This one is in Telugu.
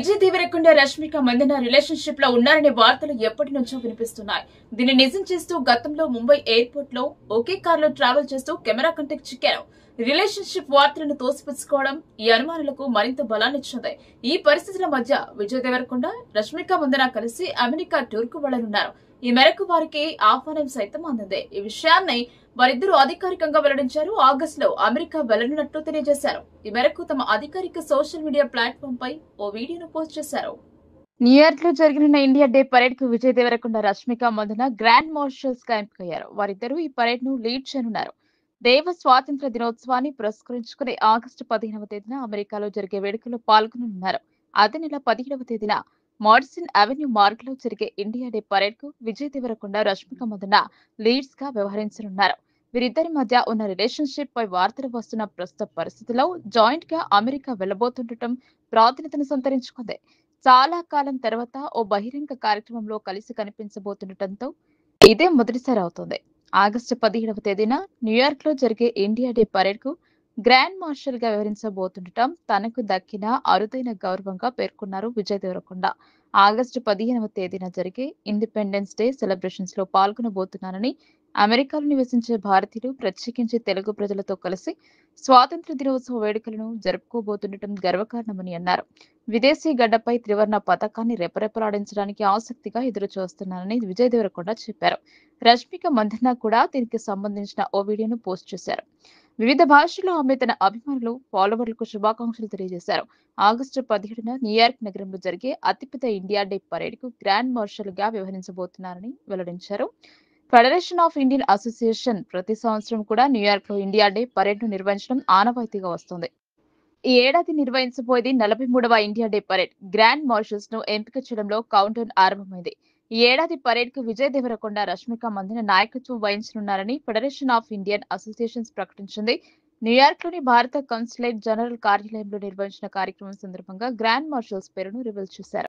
విజయ్ దేవరకొండ రష్మిక మందన రిలేషన్షిప్ లో ఉన్నారనే వార్తలు ఎప్పటి నుంచో వినిపిస్తున్నాయి. దీన్ని నిజం చేస్తూ గతంలో ముంబై ఎయిర్పోర్ట్ లో ఒకే కారులో ట్రావెల్ చేస్తూ కెమెరా కంటెక్ట్ చిక్కారు. రిలేషన్షిప్ వార్తలను తోసిపుచ్చుకోవడం ఈ అనుమానాలకు మరింత బలాన్నిచ్చింది. ఈ పరిస్థితుల మధ్య విజయ్ దేవరకొండ రష్మిక మందన కలిసి అమెరికా టూర్ కు వెళ్లనున్నారు. ఈ మేరకు వారికి ఆహ్వానం సైతం అందింది. ఈ విషయాన్ని వారిద్దరూ అధికారికంగా వెల్లడించారు. ఆగస్టులో అమెరికా వెళ్లనున్నట్లు తెలియజేశారు. ఈ మేరకు తమ అధికారిక సోషల్ మీడియా ప్లాట్ఫామ్ పై ఓ వీడియోను పోస్ట్ చేశారు. న్యూయార్క్ లో జరిగిన ఇండియా డే పరేడ్ కు విజయ్ దేవరకొండ రష్మిక మందన గ్రాండ్ మార్షల్స్ గా ఎంపికయ్యారు. వారిద్దరూ ఈ పరేడ్ ను లీడ్ చేయనున్నారు. దేవ స్వాతంత్ర దినోత్సవాన్ని పురస్కరించుకుని ఆగస్టు 15వ తేదీన అమెరికాలో జరిగే వేడుకల్లో పాల్గొననున్నారు. అదే నెల 17వ తేదీన మాడిసన్ అవెన్యూ మార్గ్ లో జరిగే ఇండియా డే పరేడ్ కు విజయ్ దేవరకొండ రష్మిక మందన లీడ్స్ గా వ్యవహరించనున్నారు. వీరిద్దరి మధ్య ఉన్న రిలేషన్షిప్ పై వార్తలు వస్తున్న ప్రస్తుత పరిస్థితిలో జాయింట్ గా అమెరికా వెళ్లబోతుండటం ప్రాధాన్యతను సంతరించుకుంది. చాలా కాలం తర్వాత ఓ బహిరంగ కార్యక్రమంలో కలిసి కనిపించబోతుండటంతో ఇదే మొదటిసారి అవుతుంది. ఆగస్టు 17వ తేదీన న్యూయార్క్ లో జరిగే ఇండియా డే పరేడ్ కు గ్రాండ్ మార్షల్ గా వ్యవహరించబోతుండటం తనకు దక్కిన అరుదైన గౌరవంగా పేర్కొన్నారు విజయ్ దేవరకొండ. ఆగస్టు 15వ తేదీన జరిగే ఇండిపెండెన్స్ డే సెలబ్రేషన్స్ లో పాల్గొనబోతున్నానని, అమెరికాలో నివసించే భారతీయులు ప్రత్యేకించి తెలుగు ప్రజలతో కలిసి స్వాతంత్ర దినోత్సవ వేడుకలను జరుపుకోబోతుండటం గర్వకారణమని అన్నారు. విదేశీ గడ్డపై త్రివర్ణ పతాకాన్ని రెపరెపలాడించడానికి ఆసక్తిగా ఎదురు చూస్తున్నానని విజయ్ దేవరకొండ చెప్పారు. రష్మిక మందన కూడా దీనికి సంబంధించిన ఓ వీడియోను పోస్ట్ చేశారు. వివిధ భాషల్లో ఆమె తన అభిమానులు, ఫాలోవర్లకు శుభాకాంక్షలు తెలియజేశారు. ఆగస్టు 17న న్యూయార్క్ నగరంలో జరిగే అతిపెద్ద ఇండియా డే పరేడ్ కు గ్రాండ్ మార్షల్ గా వ్యవహరించబోతున్నారని వెల్లడించారు. ఫెడరేషన్ ఆఫ్ ఇండియన్ అసోసియేషన్ ప్రతి సంవత్సరం కూడా న్యూయార్క్ లో ఇండియా డే పరేడ్ ను నిర్వహించడం ఆనవాయితీగా వస్తుంది. ఈ ఏడాది నిర్వహించబోయేది 43వ India day parade. Grand marshals ను ఎంపిక చేయడంలో కౌంట్ డౌన్ ఆరంభమైంది. ఈ ఏడాది పరేడ్ కు విజయ్ దేవరకొండ, రష్మిక మందన నాయకత్వం వహించనున్నారని ఫెడరేషన్ ఆఫ్ ఇండియన్ అసోసియేషన్స్ ప్రకటించింది. న్యూయార్క్ లోని భారత కాన్సులేట్ జనరల్ కార్యాలయంలో నిర్వహించిన కార్యక్రమం సందర్భంగా గ్రాండ్ మార్షల్స్ పేరును రివీల్ చేశారు.